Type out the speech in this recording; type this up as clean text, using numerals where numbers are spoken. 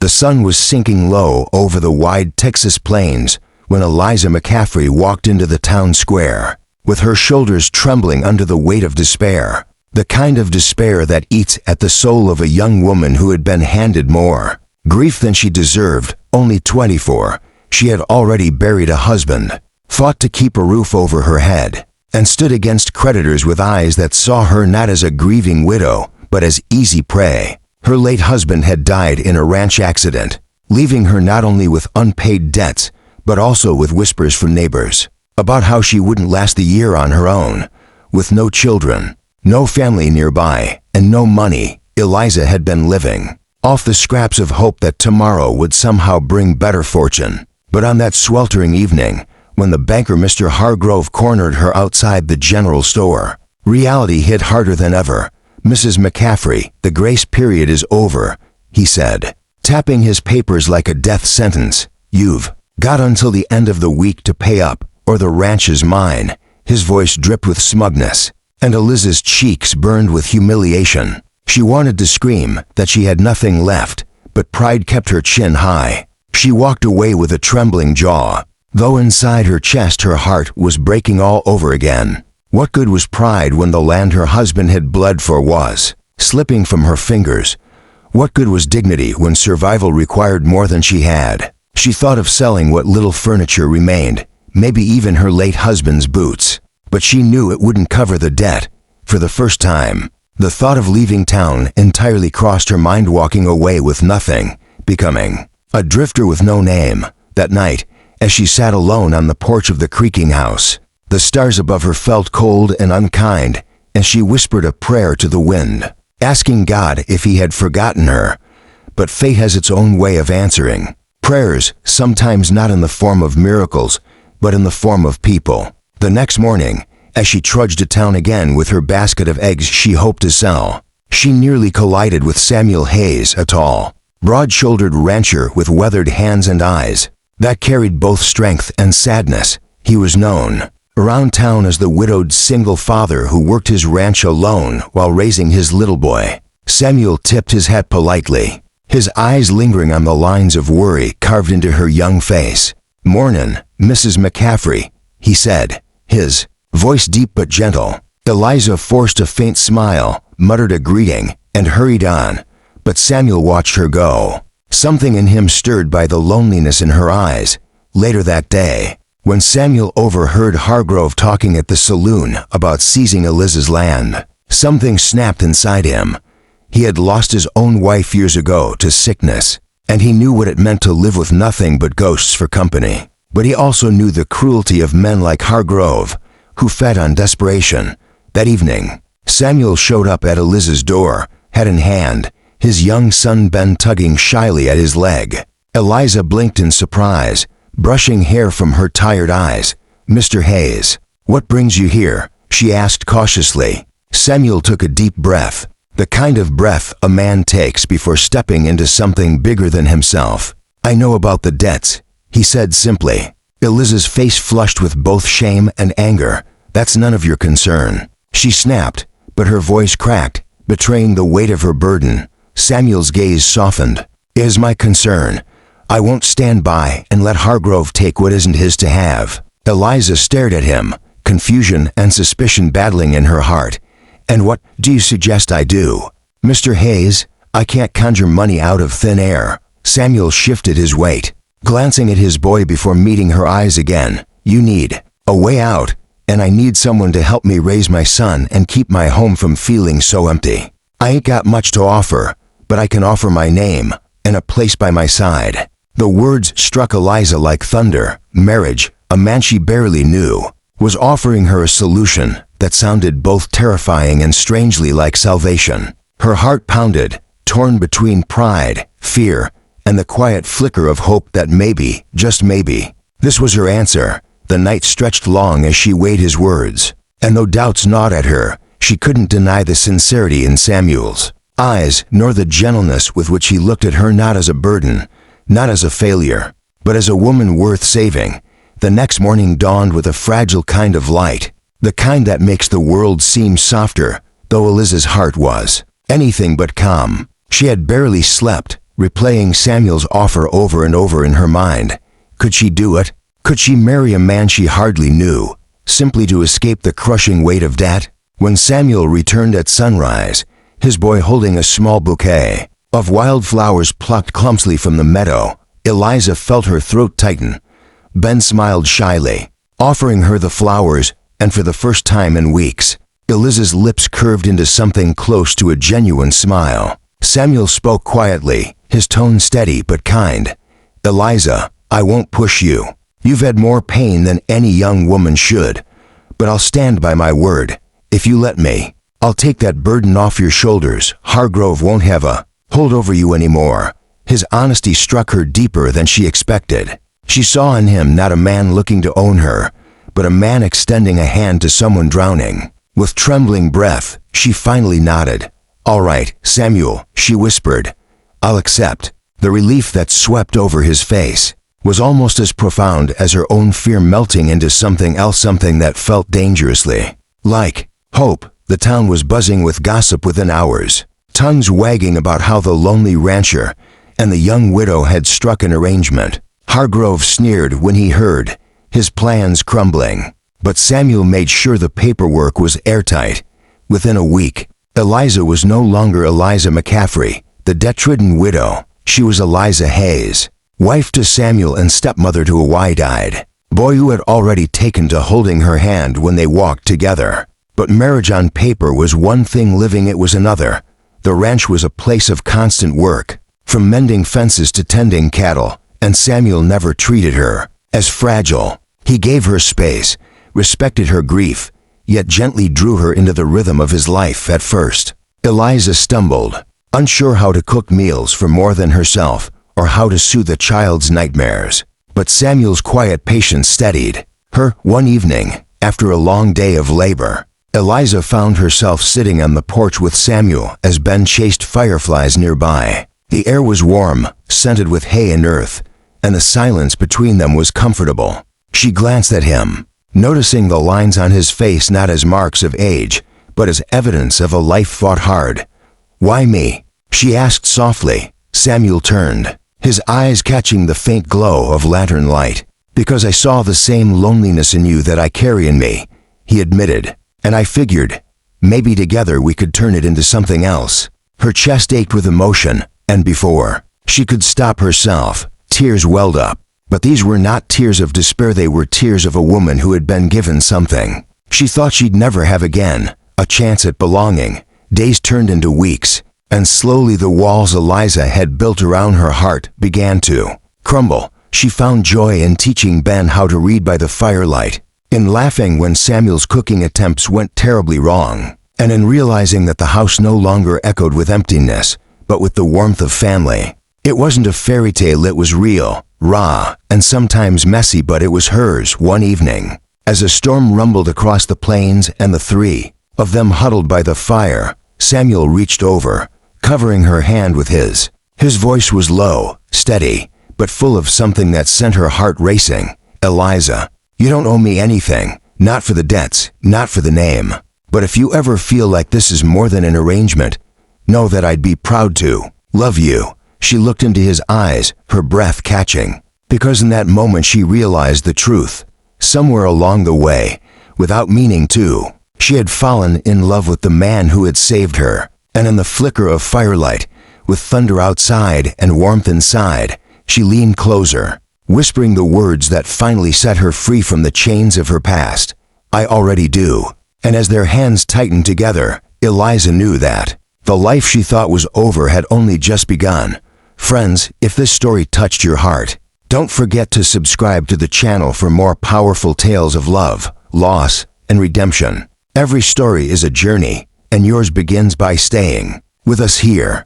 The sun was sinking low over the wide Texas plains when Eliza McCaffrey walked into the town square, with her shoulders trembling under the weight of despair, the kind of despair that eats at the soul of a young woman who had been handed more grief than she deserved. Only 24, she had already buried a husband, fought to keep a roof over her head, and stood against creditors with eyes that saw her not as a grieving widow, but as easy prey. Her late husband had died in a ranch accident, leaving her not only with unpaid debts, but also with whispers from neighbors about how she wouldn't last the year on her own. With no children, no family nearby, and no money, Eliza had been living off the scraps of hope that tomorrow would somehow bring better fortune. But on that sweltering evening, when the banker Mr. Hargrove cornered her outside the general store, reality hit harder than ever. "Mrs. McCaffrey, the grace period is over," he said, tapping his papers like a death sentence. "You've got until the end of the week to pay up, or the ranch is mine." His voice dripped with smugness, and Eliza's cheeks burned with humiliation. She wanted to scream that she had nothing left, but pride kept her chin high. She walked away with a trembling jaw, though inside her chest her heart was breaking all over again. What good was pride when the land her husband had bled for was slipping from her fingers? What good was dignity when survival required more than she had? She thought of selling what little furniture remained, maybe even her late husband's boots, but she knew it wouldn't cover the debt. For the first time, the thought of leaving town entirely crossed her mind, walking away with nothing, becoming a drifter with no name. That night, as she sat alone on the porch of the creaking house, the stars above her felt cold and unkind, and she whispered a prayer to the wind, asking God if he had forgotten her. But fate has its own way of answering prayers, sometimes not in the form of miracles, but in the form of people. The next morning, as she trudged to town again with her basket of eggs she hoped to sell, she nearly collided with Samuel Hayes, a tall, broad-shouldered rancher with weathered hands and eyes that carried both strength and sadness. He was known around town as the widowed single father who worked his ranch alone while raising his little boy. Samuel tipped his hat politely, his eyes lingering on the lines of worry carved into her young face. "Mornin', Mrs. McCaffrey," he said, his voice deep but gentle. Eliza forced a faint smile, muttered a greeting, and hurried on, but Samuel watched her go, something in him stirred by the loneliness in her eyes. Later that day, when Samuel overheard Hargrove talking at the saloon about seizing Eliza's land, something snapped inside him. He had lost his own wife years ago to sickness, and he knew what it meant to live with nothing but ghosts for company. But he also knew the cruelty of men like Hargrove, who fed on desperation. That evening, Samuel showed up at Eliza's door, hat in hand, his young son Ben tugging shyly at his leg. Eliza blinked in surprise, brushing hair from her tired eyes. "Mr. Hayes, what brings you here?" she asked cautiously. Samuel took a deep breath, the kind of breath a man takes before stepping into something bigger than himself. "I know about the debts," he said simply. Eliza's face flushed with both shame and anger. "That's none of your concern," she snapped, but her voice cracked, betraying the weight of her burden. Samuel's gaze softened. "It is my concern. I won't stand by and let Hargrove take what isn't his to have." Eliza stared at him, confusion and suspicion battling in her heart. "And what do you suggest I do?" "Mr. Hayes, I can't conjure money out of thin air." Samuel shifted his weight, glancing at his boy before meeting her eyes again. "You need a way out, and I need someone to help me raise my son and keep my home from feeling so empty. I ain't got much to offer, but I can offer my name and a place by my side." The words struck Eliza like thunder. Marriage, a man she barely knew, was offering her a solution that sounded both terrifying and strangely like salvation. Her heart pounded, torn between pride, fear, and the quiet flicker of hope that maybe, just maybe, this was her answer. The night stretched long as she weighed his words, and though doubts gnawed at her, she couldn't deny the sincerity in Samuel's eyes, nor the gentleness with which he looked at her, not as a burden, not as a failure, but as a woman worth saving. The next morning dawned with a fragile kind of light, the kind that makes the world seem softer, though Eliza's heart was anything but calm. She had barely slept, replaying Samuel's offer over and over in her mind. Could she do it? Could she marry a man she hardly knew, simply to escape the crushing weight of debt? When Samuel returned at sunrise, his boy holding a small bouquet of wildflowers plucked clumsily from the meadow, Eliza felt her throat tighten. Ben smiled shyly, offering her the flowers, and for the first time in weeks, Eliza's lips curved into something close to a genuine smile. Samuel spoke quietly, his tone steady but kind. "Eliza, I won't push you. You've had more pain than any young woman should, but I'll stand by my word. If you let me, I'll take that burden off your shoulders. Hargrove won't have a hold over you anymore." His honesty struck her deeper than she expected. She saw in him not a man looking to own her, but a man extending a hand to someone drowning. With trembling breath, she finally nodded. "All right, Samuel," she whispered. "I'll accept." The relief that swept over his face was almost as profound as her own fear melting into something else, something that felt dangerously like hope. The town was buzzing with gossip within hours, tongues wagging about how the lonely rancher and the young widow had struck an arrangement. Hargrove sneered when he heard, his plans crumbling. But Samuel made sure the paperwork was airtight. Within a week, Eliza was no longer Eliza McCaffrey, the debt-ridden widow. She was Eliza Hayes, wife to Samuel and stepmother to a wide-eyed boy who had already taken to holding her hand when they walked together. But marriage on paper was one thing, living it was another. The ranch was a place of constant work, from mending fences to tending cattle, and Samuel never treated her as fragile. He gave her space, respected her grief, yet gently drew her into the rhythm of his life. At first, Eliza stumbled, unsure how to cook meals for more than herself or how to soothe the child's nightmares. But Samuel's quiet patience steadied her. One evening, after a long day of labor, Eliza found herself sitting on the porch with Samuel as Ben chased fireflies nearby. The air was warm, scented with hay and earth, and the silence between them was comfortable. She glanced at him, noticing the lines on his face not as marks of age, but as evidence of a life fought hard. "Why me?" she asked softly. Samuel turned, his eyes catching the faint glow of lantern light. "Because I saw the same loneliness in you that I carry in me," he admitted, "and I figured, maybe together we could turn it into something else." Her chest ached with emotion, and before she could stop herself, tears welled up. But these were not tears of despair, they were tears of a woman who had been given something she thought she'd never have again, a chance at belonging. Days turned into weeks, and slowly the walls Eliza had built around her heart began to crumble. She found joy in teaching Ben how to read by the firelight, in laughing when Samuel's cooking attempts went terribly wrong, and in realizing that the house no longer echoed with emptiness, but with the warmth of family. It wasn't a fairy tale, it was real, raw, and sometimes messy, but it was hers. One evening, as a storm rumbled across the plains and the three of them huddled by the fire, Samuel reached over, covering her hand with his. His voice was low, steady, but full of something that sent her heart racing. "Eliza, you don't owe me anything, not for the debts, not for the name. But if you ever feel like this is more than an arrangement, know that I'd be proud to love you." She looked into his eyes, her breath catching, because in that moment she realized the truth. Somewhere along the way, without meaning to, she had fallen in love with the man who had saved her. And in the flicker of firelight, with thunder outside and warmth inside, she leaned closer, whispering the words that finally set her free from the chains of her past. "I already do." And as their hands tightened together, Eliza knew that the life she thought was over had only just begun. Friends, if this story touched your heart, don't forget to subscribe to the channel for more powerful tales of love, loss, and redemption. Every story is a journey, and yours begins by staying with us here.